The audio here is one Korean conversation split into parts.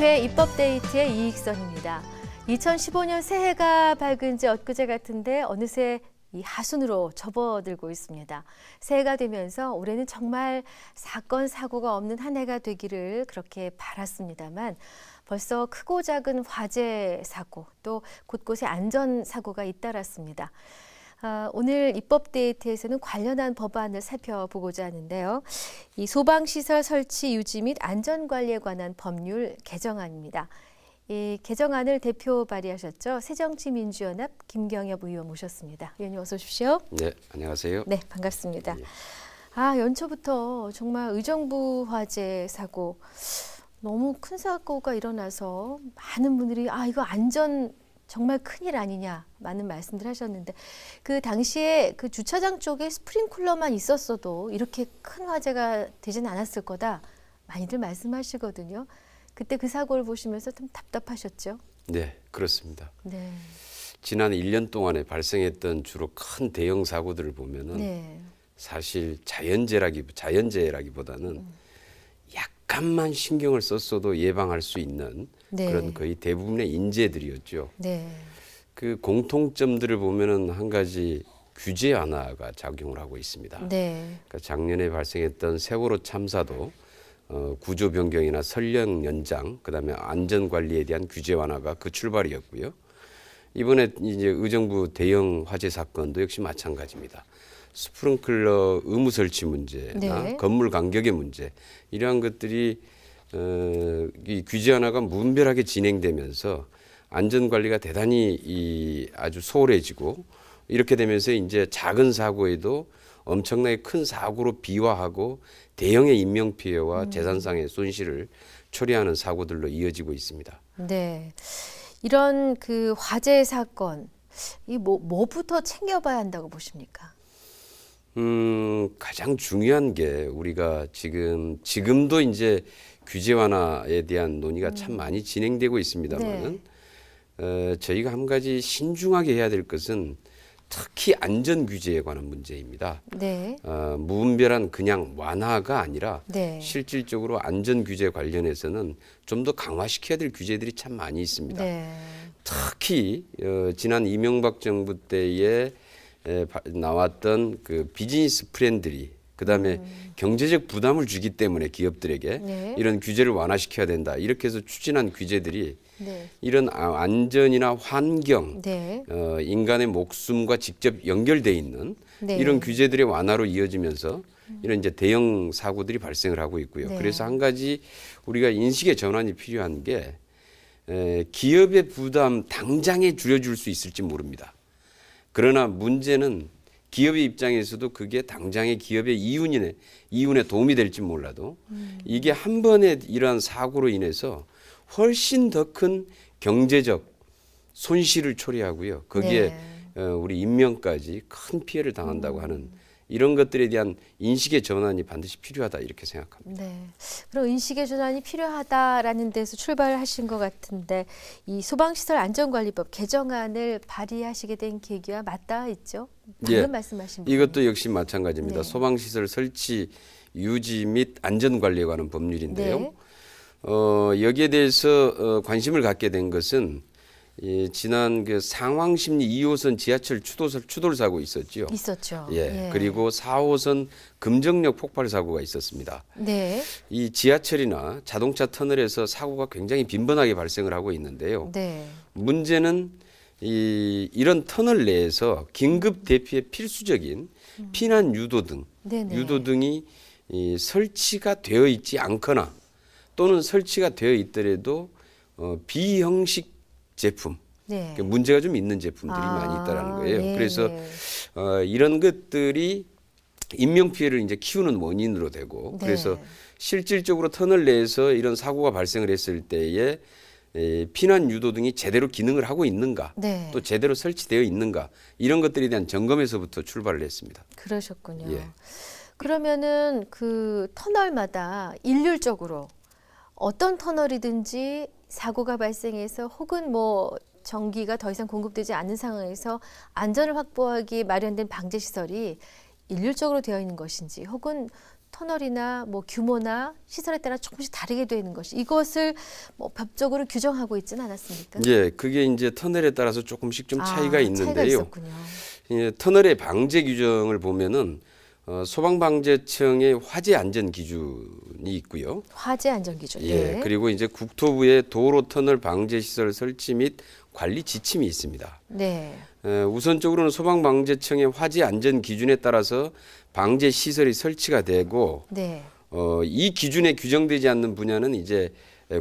회 입법데이트의 이익선입니다. 2015년 새해가 밝은 지 엊그제 같은데 어느새 이 하순으로 접어들고 있습니다. 새해가 되면서 올해는 정말 사건, 사고가 없는 한 해가 되기를 그렇게 바랐습니다만 벌써 크고 작은 화재 사고, 또 곳곳에 안전사고가 잇따랐습니다. 오늘 입법데이트에서는 관련한 법안을 살펴보고자 하는데요. 이 소방시설 설치 유지 및 안전관리에 관한 법률 개정안입니다. 이 개정안을 대표 발의하셨죠. 새정치민주연합 김경엽 의원 모셨습니다. 의원님 어서 오십시오. 네, 안녕하세요. 네, 반갑습니다. 예. 연초부터 정말 의정부 화재 사고, 너무 큰 사고가 일어나서 많은 분들이 이거 안전 정말 큰일 아니냐 많은 말씀들 하셨는데 그 당시에 그 주차장 쪽에 스프링클러만 있었어도 이렇게 큰 화재가 되진 않았을 거다 많이들 말씀하시거든요. 그때 그 사고를 보시면서 좀 답답하셨죠? 네, 그렇습니다. 네. 지난 1년 동안에 발생했던 주로 큰 대형 사고들을 보면은 네. 사실 자연재해라기보다는 약간만 신경을 썼어도 예방할 수 있는 네. 그런 거의 대부분의 인재들이었죠. 네. 그 공통점들을 보면은 한 가지 규제 완화가 작용을 하고 있습니다. 네. 그러니까 작년에 발생했던 세월호 참사도 구조 변경이나 선령 연장, 그다음에 안전 관리에 대한 규제 완화가 그 출발이었고요. 이번에 이제 의정부 대형 화재 사건도 역시 마찬가지입니다. 스프링클러 의무 설치 문제나 네. 건물 간격의 문제, 이러한 것들이 이 규제 완화가 무분별하게 진행되면서 안전 관리가 대단히 아주 소홀해지고, 이렇게 되면서 이제 작은 사고에도 엄청나게 큰 사고로 비화하고 대형의 인명 피해와 재산상의 손실을 초래하는 사고들로 이어지고 있습니다. 네. 이런 그 화재 사건, 뭐부터 챙겨봐야 한다고 보십니까? 가장 중요한 게 우리가 지금도 이제 규제 완화에 대한 논의가 참 많이 진행되고 있습니다만은 저희가 한 가지 신중하게 해야 될 것은 특히 안전 규제에 관한 문제입니다. 네. 무분별한 그냥 완화가 아니라 네. 실질적으로 안전 규제 관련해서는 좀 더 강화시켜야 될 규제들이 참 많이 있습니다. 네. 특히 지난 이명박 정부 때에 나왔던 그 비즈니스 프렌들리, 그다음에 경제적 부담을 주기 때문에 기업들에게 네. 이런 규제를 완화시켜야 된다, 이렇게 해서 추진한 규제들이 네. 이런 안전이나 환경, 네. 인간의 목숨과 직접 연결돼 있는 네. 이런 규제들의 완화로 이어지면서 이런 이제 대형 사고들이 발생을 하고 있고요. 네. 그래서 한 가지 우리가 인식의 전환이 필요한 게 기업의 부담 당장에 줄여줄 수 있을지 모릅니다. 그러나 문제는 기업의 입장에서도 그게 당장의 기업의 이윤에 도움이 될지 몰라도 이게 한 번의 이러한 사고로 인해서 훨씬 더 큰 경제적 손실을 초래하고요. 거기에 우리 인명까지 큰 피해를 당한다고 하는 이런 것들에 대한 인식의 전환이 반드시 필요하다, 이렇게 생각합니다. 네. 그럼 인식의 전환이 필요하다라는 데서 출발하신 것 같은데 이 소방시설 안전관리법 개정안을 발의하시게 된 계기와 맞닿아 있죠? 방금 말씀하신 부분. 이것도 역시 마찬가지입니다. 네. 소방시설 설치 유지 및 안전관리에 관한 법률인데요. 네. 여기에 대해서 관심을 갖게 된 것은 지난 그 상황심리 2호선 지하철 추돌 사고 있었죠. 있었죠. 예. 그리고 4호선 금정역 폭발 사고가 있었습니다. 네. 이 지하철이나 자동차 터널에서 사고가 굉장히 빈번하게 발생을 하고 있는데요. 네. 문제는 이런 터널 내에서 긴급 대피에 필수적인 피난 유도등, 네네. 유도등이 설치가 되어 있지 않거나 또는 설치가 되어 있더라도 비형식 제품, 네. 그러니까 문제가 좀 있는 제품들이 많이 있다라는 거예요. 네, 그래서 네. 이런 것들이 인명 피해를 이제 키우는 원인으로 되고, 네. 그래서 실질적으로 터널 내에서 이런 사고가 발생을 했을 때에 피난 유도등이 제대로 기능을 하고 있는가, 네. 또 제대로 설치되어 있는가, 이런 것들에 대한 점검에서부터 출발을 했습니다. 그러셨군요. 예. 그러면은 그 터널마다 일률적으로 어떤 터널이든지 사고가 발생해서 혹은 전기가 더 이상 공급되지 않는 상황에서 안전을 확보하기 마련된 방제 시설이 일률적으로 되어 있는 것인지 혹은 터널이나 뭐 규모나 시설에 따라 조금씩 다르게 되는 것이 이것을 뭐 법적으로 규정하고 있지는 않았습니까? 예, 그게 이제 터널에 따라서 조금씩 좀 차이가 차이가 있는데요. 있었군요. 예, 터널의 방제 규정을 보면은 소방방재청의 화재 안전 기준이 있고요. 화재 안전 기준. 예, 네. 그리고 이제 국토부의 도로 터널 방제 시설 설치 및 관리 지침이 있습니다. 네. 우선적으로는 소방방재청의 화재 안전 기준에 따라서 방제 시설이 설치가 되고 네. 이 기준에 규정되지 않는 분야는 이제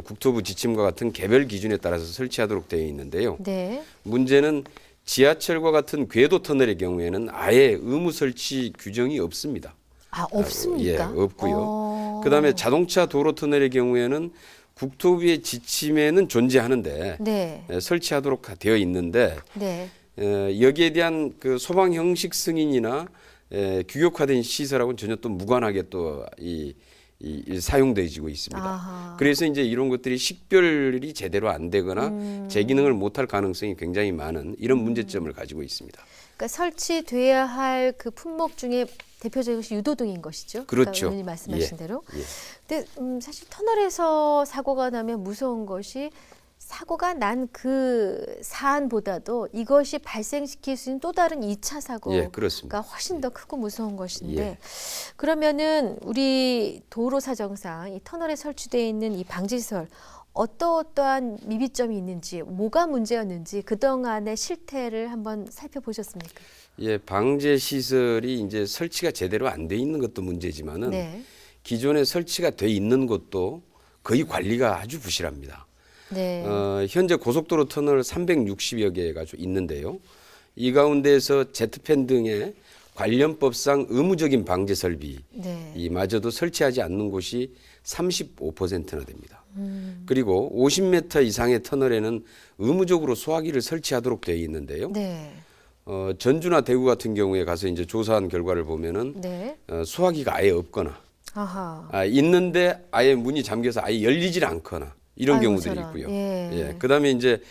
국토부 지침과 같은 개별 기준에 따라서 설치하도록 되어 있는데요. 네. 문제는 지하철과 같은 궤도 터널의 경우에는 아예 의무 설치 규정이 없습니다. 아, 없습니까? 예, 없고요. 그다음에 자동차 도로 터널의 경우에는 국토부의 지침에는 존재하는데 네. 설치하도록 되어 있는데 네. 여기에 대한 그 소방 형식 승인이나 규격화된 시설하고는 전혀 또 무관하게 또 이 사용되어지고 있습니다. 아하. 그래서 이제 이런 것들이 식별이 제대로 안 되거나 재기능을 못할 가능성이 굉장히 많은 이런 문제점을 가지고 있습니다. 그러니까 설치돼야 할 그 품목 중에 대표적인 것이 유도등인 것이죠. 그렇죠. 그러니까 의원님 말씀하신 예. 대로. 예. 근데 사실 터널에서 사고가 나면 무서운 것이 사고가 난 그 사안보다도 이것이 발생시킬 수 있는 또 다른 2차 사고가 예, 그렇습니다. 훨씬 더 크고 무서운 것인데 예. 그러면은 우리 도로 사정상 이 터널에 설치되어 있는 이 방지시설 어떠한 미비점이 있는지 뭐가 문제였는지 그동안의 실태를 한번 살펴보셨습니까? 예, 방제 시설이 이제 설치가 제대로 안 돼 있는 것도 문제지만은 네. 기존에 설치가 돼 있는 것도 거의 관리가 아주 부실합니다. 네. 현재 고속도로 터널 360여 개가 있는데요. 이 가운데에서 제트펜 등의 관련법상 의무적인 방제 설비 네. 이마저도 설치하지 않는 곳이 35%나 됩니다. 그리고 50m 이상의 터널에는 의무적으로 소화기를 설치하도록 되어 있는데요. 네. 전주나 대구 같은 경우에 가서 이제 조사한 결과를 보면은 네. 소화기가 아예 없거나 아하. 있는데 아예 문이 잠겨서 아예 열리질 않거나 이런 아이고, 경우들이 저런. 있고요. 예. 그다음에 이제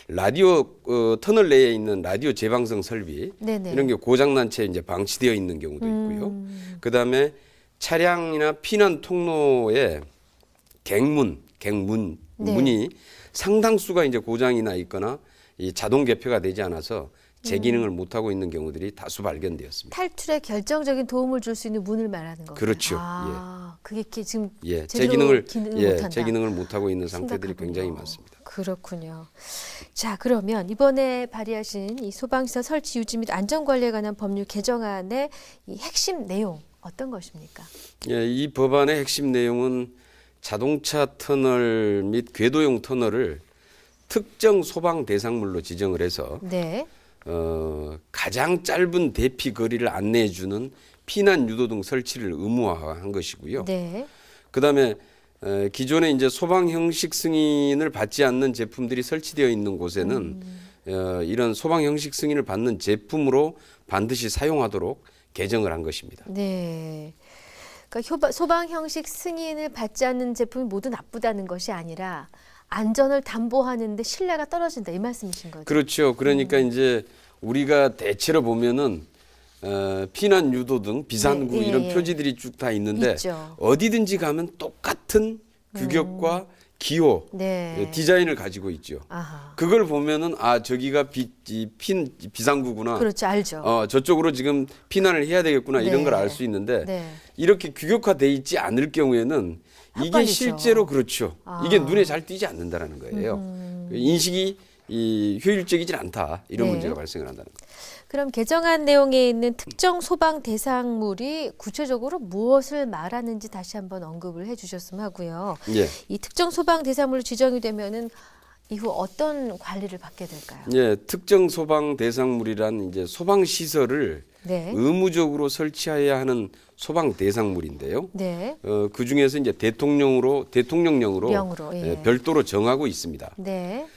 라디오 터널 내에 있는 라디오 재방송 설비 네네. 이런 게 고장난 채 이제 방치되어 있는 경우도 있고요. 그다음에 차량이나 피난 통로에 갱문 네. 문이 상당수가 이제 고장이 나 있거나 이 자동 개폐가 되지 않아서 제 기능을 못 하고 있는 경우들이 다수 발견되었습니다. 탈출에 결정적인 도움을 줄 수 있는 문을 말하는 거예요. 그렇죠. 아, 그게 지금 제 제대로 기능을 못한다. 제 기능을 못 하고 있는 상태들이 심각하군요. 굉장히 많습니다. 그렇군요. 자, 그러면 이번에 발의하신 이 소방시설 설치 유지 및 안전 관리에 관한 법률 개정안의 이 핵심 내용 어떤 것입니까? 예, 이 법안의 핵심 내용은 자동차 터널 및 궤도용 터널을 특정 소방 대상물로 지정을 해서 네. 가장 짧은 대피 거리를 안내해 주는 피난 유도등 설치를 의무화한 것이고요. 네. 그다음에 기존에 이제 소방 형식 승인을 받지 않는 제품들이 설치되어 있는 곳에는 이런 소방 형식 승인을 받는 제품으로 반드시 사용하도록 개정을 한 것입니다. 네. 그러니까 소방 형식 승인을 받지 않는 제품이 모두 나쁘다는 것이 아니라 안전을 담보하는데 신뢰가 떨어진다 이 말씀이신 거죠? 그렇죠. 그러니까 이제 우리가 대체로 보면은 피난 유도 등 비상구 네, 이런 예, 예. 표지들이 쭉 다 있는데 있죠. 어디든지 가면 똑같은 규격과 기호, 네. 디자인을 가지고 있죠. 아하. 그걸 보면은 저기가 비상구구나. 그렇죠. 알죠. 저쪽으로 지금 피난을 해야 되겠구나 이런 네. 걸 알 수 있는데 네. 이렇게 규격화돼 있지 않을 경우에는 이게 헷갈리죠. 실제로 그렇죠. 아. 이게 눈에 잘 띄지 않는다라는 거예요. 인식이 효율적이지 않다 이런 네. 문제가 발생을 한다는 거예요. 그럼 개정안 내용에 있는 특정 소방 대상물이 구체적으로 무엇을 말하는지 다시 한번 언급을 해주셨으면 하고요. 예. 이 특정 소방 대상물로 지정이 되면은 이후 어떤 관리를 받게 될까요? 예, 특정 소방 대상물이란 이제 소방 시설을 네. 의무적으로 설치해야 하는 소방 대상물인데요. 네. 그 중에서 이제 대통령령으로 명으로, 예. 별도로 정하고 있습니다. 네.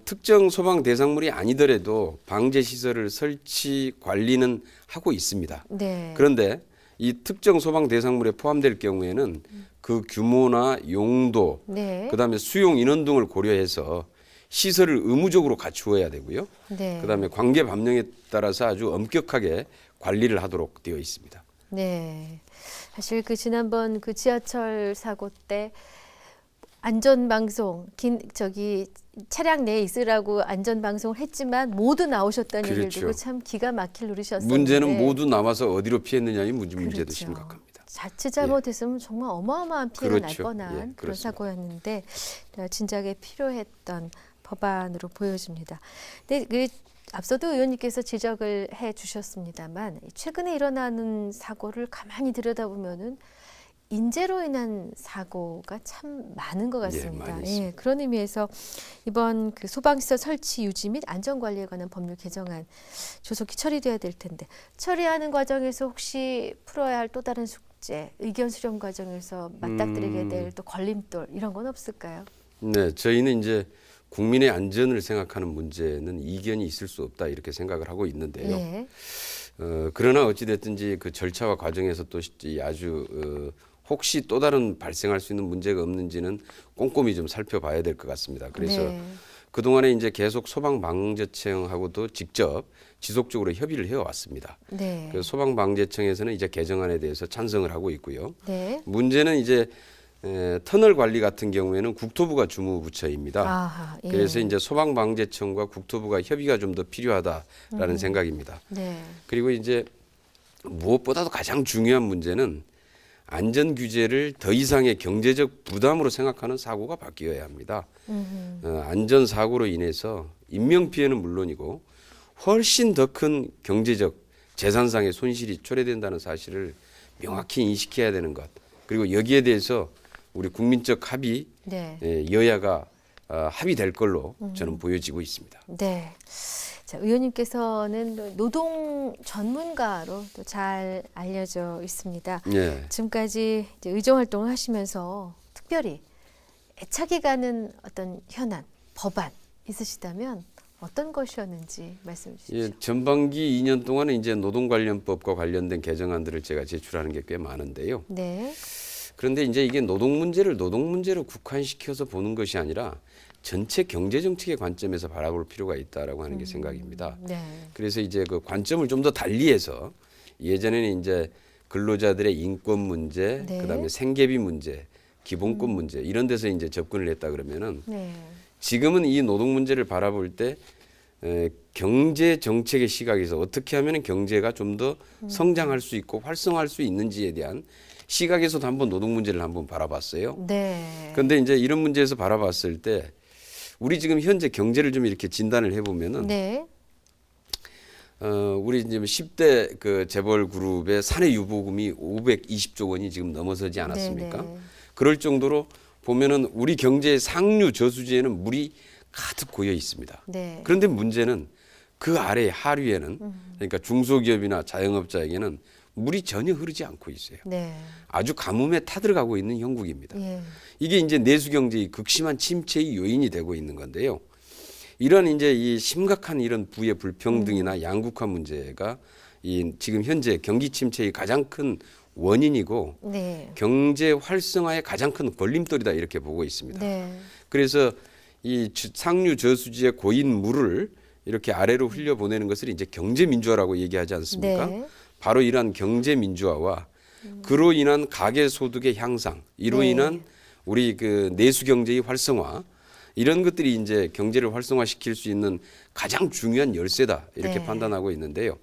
특정 소방 대상물이 아니더라도 방제 시설을 설치 관리는 하고 있습니다. 네. 그런데 이 특정 소방 대상물에 포함될 경우에는 그 규모나 용도, 네. 그다음에 수용 인원 등을 고려해서 시설을 의무적으로 갖추어야 되고요. 네. 그다음에 관계 법령에 따라서 아주 엄격하게 관리를 하도록 되어 있습니다. 네. 사실 그 지난번 그 지하철 사고 때 안전 방송 차량 내에 있으라고 안전 방송을 했지만 모두 나오셨다는 얘기를 그렇죠. 듣고 참 기가 막힐 노릇이었었는데 문제는 모두 남아서 어디로 피했느냐의 문제도 그렇죠. 심각합니다. 자칫 잘못했으면 정말 어마어마한 피해가 그렇죠. 날 뻔한 예, 그런 그렇습니다. 사고였는데 진작에 필요했던 법안으로 보여집니다. 근데 그 앞서도 의원님께서 지적을 해주셨습니다만 최근에 일어나는 사고를 가만히 들여다보면은 인재로 인한 사고가 참 많은 것 같습니다. 많이 있습니다. 그런 의미에서 이번 그 소방시설 설치 유지 및 안전관리에 관한 법률 개정안 조속히 처리돼야 될 텐데 처리하는 과정에서 혹시 풀어야 할 또 다른 숙제, 의견 수렴 과정에서 맞닥뜨리게 될 또 걸림돌 이런 건 없을까요? 네, 저희는 이제 국민의 안전을 생각하는 문제는 이견이 있을 수 없다 이렇게 생각을 하고 있는데요. 예. 그러나 어찌됐든지 그 절차와 과정에서 또 아주 혹시 또 다른 발생할 수 있는 문제가 없는지는 꼼꼼히 좀 살펴봐야 될 것 같습니다. 그래서 네. 그동안에 이제 계속 소방방재청하고도 직접 지속적으로 협의를 해왔습니다. 네. 그래서 소방방재청에서는 이제 개정안에 대해서 찬성을 하고 있고요. 네. 문제는 이제 터널 관리 같은 경우에는 국토부가 주무부처입니다. 아하, 예. 그래서 이제 소방방재청과 국토부가 협의가 좀 더 필요하다라는 생각입니다. 네. 그리고 이제 무엇보다도 가장 중요한 문제는 안전 규제를 더 이상의 경제적 부담으로 생각하는 사고가 바뀌어야 합니다. 안전 사고로 인해서 인명 피해는 물론이고 훨씬 더 큰 경제적 재산상의 손실이 초래된다는 사실을 명확히 인식해야 되는 것. 그리고 여기에 대해서 우리 국민적 합의, 네. 여야가 합의될 걸로 저는 보여지고 있습니다. 네. 자, 의원님께서는 노동 전문가로 또 잘 알려져 있습니다. 예. 지금까지 이제 의정 활동을 하시면서 특별히 애착이 가는 어떤 현안, 법안 있으시다면 어떤 것이었는지 말씀해 주십시오. 예, 전반기 2년 동안은 이제 노동관련법과 관련된 개정안들을 제가 제출하는 게 꽤 많은데요. 네. 그런데 이제 이게 노동 문제로 국한시켜서 보는 것이 아니라 전체 경제 정책의 관점에서 바라볼 필요가 있다라고 하는 게 생각입니다. 네. 그래서 이제 그 관점을 좀 더 달리해서 예전에는 이제 근로자들의 인권 문제, 네. 그다음에 생계비 문제, 기본권 문제 이런 데서 이제 접근을 했다 그러면은 네. 지금은 이 노동 문제를 바라볼 때 경제 정책의 시각에서 어떻게 하면 경제가 좀 더 성장할 수 있고 활성화할 수 있는지에 대한 시각에서도 한번 노동 문제를 한번 바라봤어요. 네. 그런데 이제 이런 문제에서 바라봤을 때 우리 지금 현재 경제를 좀 이렇게 진단을 해보면은 네. 우리 이제 10대 그 재벌 그룹의 사내 유보금이 520조 원이 지금 넘어서지 않았습니까? 네, 네. 그럴 정도로 보면은 우리 경제의 상류 저수지에는 물이 가득 고여 있습니다. 네. 그런데 문제는 그 아래 하류에는 그러니까 중소기업이나 자영업자에게는 물이 전혀 흐르지 않고 있어요. 네. 아주 가뭄에 타들어가고 있는 형국입니다. 예. 이게 이제 내수 경제의 극심한 침체의 요인이 되고 있는 건데요. 이런 이제 이 심각한 이런 부의 불평등이나 양극화 문제가 이 지금 현재 경기 침체의 가장 큰 원인이고 네. 경제 활성화의 가장 큰 걸림돌이다 이렇게 보고 있습니다. 네. 그래서 이 상류 저수지의 고인 물을 이렇게 아래로 흘려보내는 것을 이제 경제 민주화라고 얘기하지 않습니까? 네. 바로 이러한 경제 민주화와 그로 인한 가계 소득의 향상, 이로 네. 인한 우리 그 내수 경제의 활성화 이런 것들이 이제 경제를 활성화시킬 수 있는 가장 중요한 열쇠다 이렇게 네. 판단하고 있는데요.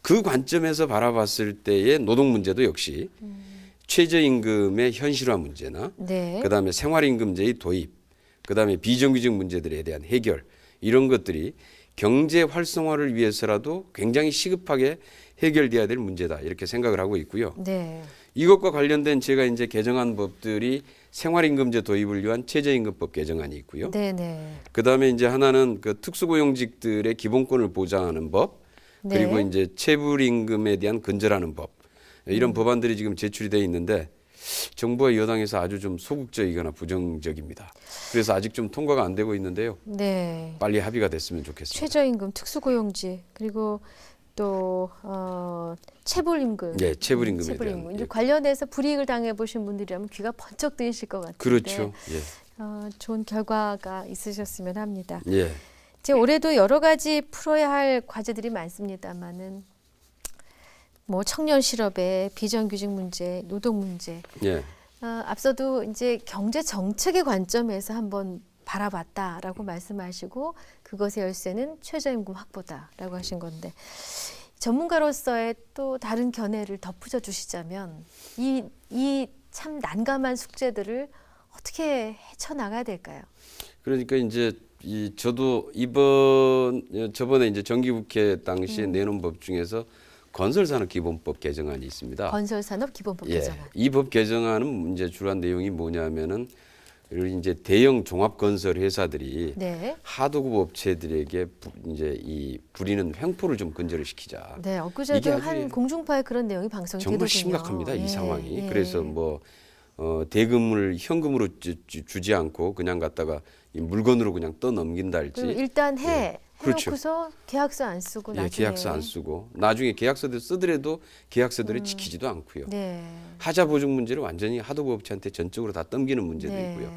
그 관점에서 바라봤을 때의 노동 문제도 역시 최저임금의 현실화 문제나 네. 그다음에 생활임금제의 도입, 그다음에 비정규직 문제들에 대한 해결 이런 것들이 경제 활성화를 위해서라도 굉장히 시급하게 해결돼야 될 문제다 이렇게 생각을 하고 있고요. 네. 이것과 관련된 제가 이제 개정한 법들이 생활임금제 도입을 위한 최저임금법 개정안이 있고요. 네, 네. 그다음에 이제 하나는 그 특수고용직들의 기본권을 보장하는 법, 네. 그리고 이제 체불임금에 대한 근절하는 법 이런 법안들이 지금 제출이 돼 있는데 정부와 여당에서 아주 좀 소극적이거나 부정적입니다. 그래서 아직 좀 통과가 안 되고 있는데요. 네. 빨리 합의가 됐으면 좋겠습니다. 최저임금, 특수고용직 그리고 또 체불임금. 네, 체불임금에 체불임금. 대한 이제 예. 관련해서 불이익을 당해 보신 분들이라면 귀가 번쩍 뜨이실 것 같은데. 그렇죠. 예. 좋은 결과가 있으셨으면 합니다. 예. 이제 올해도 여러 가지 풀어야 할 과제들이 많습니다만은 뭐 청년 실업의 비정규직 문제, 노동 문제. 예. 앞서도 이제 경제 정책의 관점에서 한번 바라봤다라고 말씀하시고 그것의 열쇠는 최저임금 확보다라고 하신 건데 전문가로서의 또 다른 견해를 덧붙여 주시자면 이 참 난감한 숙제들을 어떻게 헤쳐나가야 될까요? 그러니까 이제 저도 저번에 이제 정기국회 당시에 내놓은 법 중에서 건설산업기본법 개정안이 있습니다. 건설산업기본법 개정안. 이 법 개정안은 이제 주요한 내용이 뭐냐면은 이제 대형 종합건설 회사들이 네. 하도급 업체들에게 이제 이 부리는 횡포를 좀 근절을 시키자. 네, 이게 엊그제도 아주 한 공중파에 그런 내용이 방송이 정말 되더군요. 심각합니다. 이 예, 상황이. 예. 그래서 뭐 대금을 현금으로 주지 않고 그냥 갖다가 이 물건으로 그냥 떠넘긴다 할지. 그리고 일단 그렇죠. 해놓고서 계약서 안 쓰고 나중에. 계약서 안 쓰고 나중에 계약서를 쓰더라도 계약서들을 지키지도 않고요. 네. 하자 보증 문제를 완전히 하도급 업체한테 전적으로 다 넘기는 문제도 네. 있고요.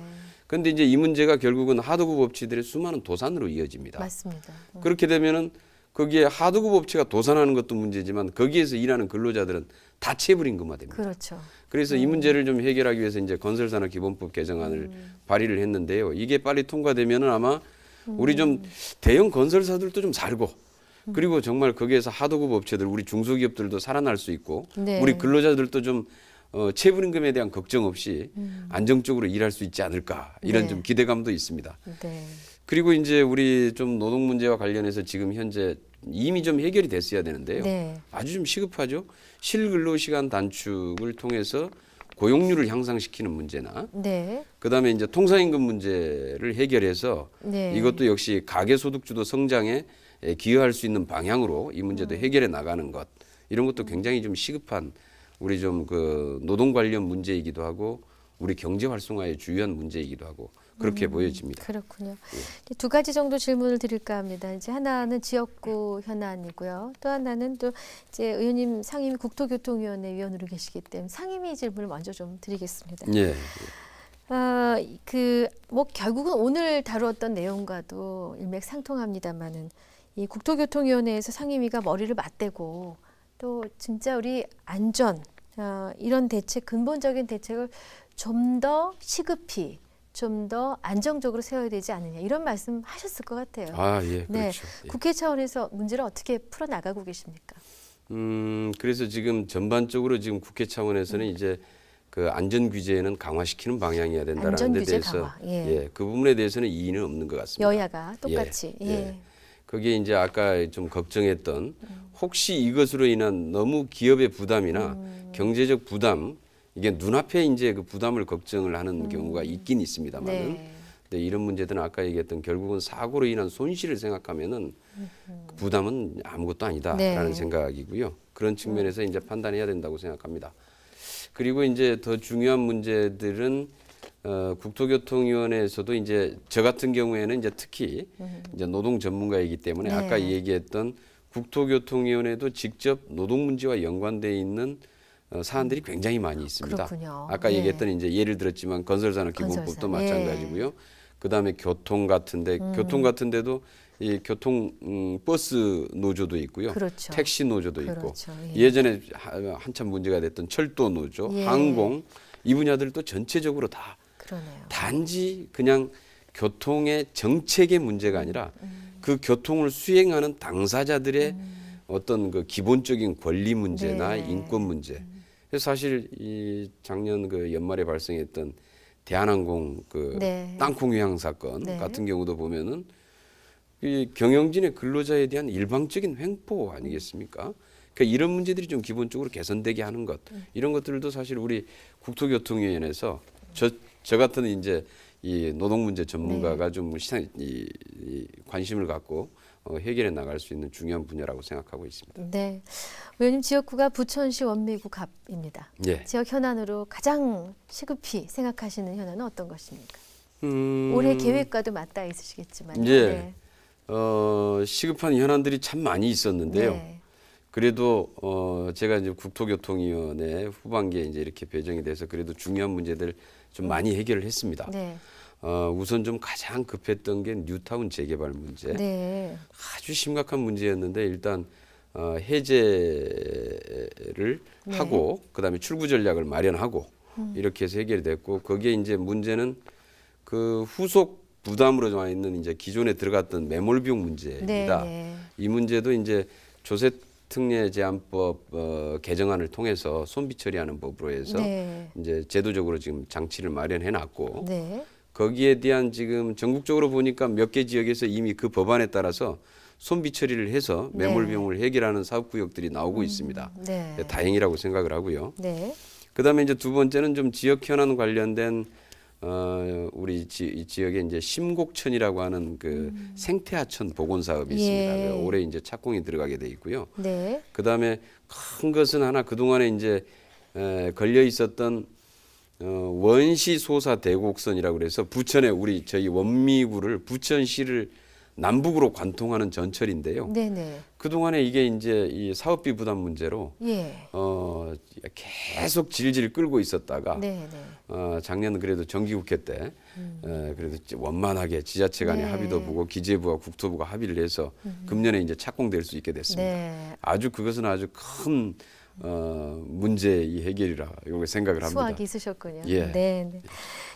그런데 이제 이 문제가 결국은 하도급 업체들의 수많은 도산으로 이어집니다. 맞습니다. 그렇게 되면은 거기에 하도급 업체가 도산하는 것도 문제지만 거기에서 일하는 근로자들은 다 체불임금화됩니다. 그렇죠. 그래서 이 문제를 좀 해결하기 위해서 이제 건설산업기본법 개정안을 발의를 했는데요. 이게 빨리 통과되면은 아마 우리 좀 대형 건설사들도 좀 살고 그리고 정말 거기에서 하도급 업체들 우리 중소기업들도 살아날 수 있고 네. 우리 근로자들도 좀 체불임금에 대한 걱정 없이 안정적으로 일할 수 있지 않을까 이런 네. 좀 기대감도 있습니다. 네. 그리고 이제 우리 좀 노동 문제와 관련해서 지금 현재 이미 좀 해결이 됐어야 되는데요. 네. 아주 좀 시급하죠. 실근로시간 단축을 통해서 고용률을 향상시키는 문제나 네. 그다음에 이제 통상임금 문제를 해결해서 네. 이것도 역시 가계소득주도 성장에 기여할 수 있는 방향으로 이 문제도 해결해 나가는 것 이런 것도 굉장히 좀 시급한 우리 좀 그 노동 관련 문제이기도 하고 우리 경제 활성화의 주요한 문제이기도 하고 그렇게 보여집니다. 그렇군요. 이제 두 가지 정도 질문을 드릴까 합니다. 이제 하나는 지역구 현안이고요. 또 하나는 또 이제 의원님 상임위 국토교통위원회 위원으로 계시기 때문에 상임위 질문을 먼저 좀 드리겠습니다. 예. 뭐 결국은 오늘 다루었던 내용과도 일맥상통합니다만은 이 국토교통위원회에서 상임위가 머리를 맞대고 또 진짜 우리 안전 이런 대책 근본적인 대책을 좀 더 시급히 좀 더 안정적으로 세워야 되지 않느냐 이런 말씀 하셨을 것 같아요. 아, 예. 네, 그렇죠. 예. 국회 차원에서 문제를 어떻게 풀어 나가고 계십니까? 그래서 지금 전반적으로 지금 국회 차원에서는 이제 그 안전 규제는 강화시키는 방향이어야 된다라는 안전 데 규제 대해서 강화, 예. 그 부분에 대해서는 이의는 없는 것 같습니다. 여야가 똑같이. 예. 그게 이제 아까 좀 걱정했던 혹시 이것으로 인한 너무 기업의 부담이나 경제적 부담 이게 눈앞에 이제 그 부담을 걱정을 하는 경우가 있긴 있습니다만은 네. 근데 이런 문제들은 아까 얘기했던 결국은 사고로 인한 손실을 생각하면은 그 부담은 아무것도 아니다라는 네. 생각이고요. 그런 측면에서 이제 판단해야 된다고 생각합니다. 그리고 이제 더 중요한 문제들은 국토교통위원회에서도 이제 저 같은 경우에는 이제 특히 이제 노동 전문가이기 때문에 네. 아까 얘기했던 국토교통위원회도 직접 노동 문제와 연관돼 있는 사안들이 굉장히 많이 있습니다. 그렇군요. 아까 예. 얘기했던 이제 예를 들었지만 건설산업기본법도 건설산. 마찬가지고요. 그다음에 교통 같은데 교통 같은데도 이 교통 버스 노조도 있고요. 그렇죠. 택시 노조도 있고 그렇죠. 예. 예전에 한참 문제가 됐던 철도 노조, 예. 항공 이 분야들도 전체적으로 다 그러네요. 단지 그냥 교통의 정책의 문제가 아니라 그 교통을 수행하는 당사자들의 어떤 그 기본적인 권리 문제나 네. 인권 문제. 그래서 사실 이 작년 그 연말에 발생했던 대한항공 그 네. 땅콩 회항 사건 네. 같은 경우도 보면은 이 경영진의 근로자에 대한 일방적인 횡포 아니겠습니까? 그러니까 이런 문제들이 좀 기본적으로 개선되게 하는 것 이런 것들도 사실 우리 국토교통위원회에서 저 같은 이제 이 노동 문제 전문가가 좀 관심을 갖고 해결해 나갈 수 있는 중요한 분야라고 생각하고 있습니다. 네, 의원님 지역구가 부천시 원미구 갑입니다. 예. 지역 현안으로 가장 시급히 생각하시는 현안은 어떤 것입니까? 음, 올해 계획과도 맞닿아 있으시겠지만. 예. 시급한 현안들이 참 많이 있었는데요. 네. 그래도 제가 이제 국토교통위원회 후반기에 이제 이렇게 배정이 돼서 그래도 중요한 문제들 좀 많이 해결을 했습니다. 네. 우선 좀 가장 급했던 게 뉴타운 재개발 문제. 네. 아주 심각한 문제였는데 일단 해제를 네. 하고 그다음에 출구 전략을 마련하고 이렇게 해서 해결이 됐고 거기에 이제 문제는 그 후속 부담으로 와 있는 이제 기존에 들어갔던 매몰 비용 문제입니다. 네. 이 문제도 이제 조세특례제한법 개정안을 통해서 손비 처리하는 법으로 해서 네. 이제 제도적으로 지금 장치를 마련해 놨고 네. 거기에 대한 지금 전국적으로 보니까 몇 개 지역에서 이미 그 법안에 따라서 손비 처리를 해서 매몰 네. 비용을 해결하는 사업 구역들이 나오고 있습니다. 네. 다행이라고 생각을 하고요. 네. 그다음에 이제 두 번째는 좀 지역 현안 관련된 우리 지역에 이제 심곡천이라고 하는 그 생태하천 복원 사업이 있습니다. 예. 올해 이제 착공이 들어가게 돼 있고요. 네. 그다음에 큰 것은 하나 그동안에 이제 걸려 있었던 원시 소사 대곡선이라고 그래서 부천에 저희 원미구를 부천시를 남북으로 관통하는 전철인데요. 네네. 그동안에 이게 이제 이 사업비 부담 문제로 예. 계속 질질 끌고 있었다가 네네. 작년 그래도 정기국회 때 그래도 원만하게 지자체 간의 네. 합의도 보고 기재부와 국토부가 합의를 해서 금년에 이제 착공될 수 있게 됐습니다. 네. 그것은 아주 큰 문제의 해결이라 이렇게 생각을 합니다. 수확이 있으셨군요. 예. 네, 네.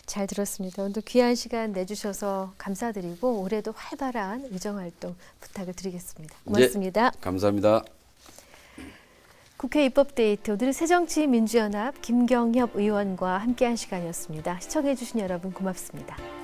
잘 들었습니다. 오늘 귀한 시간 내주셔서 감사드리고 올해도 활발한 의정 활동 부탁을 드리겠습니다. 고맙습니다. 감사합니다. 국회 입법데이트 오늘은 새정치민주연합 김경협 의원과 함께한 시간이었습니다. 시청해주신 여러분 고맙습니다.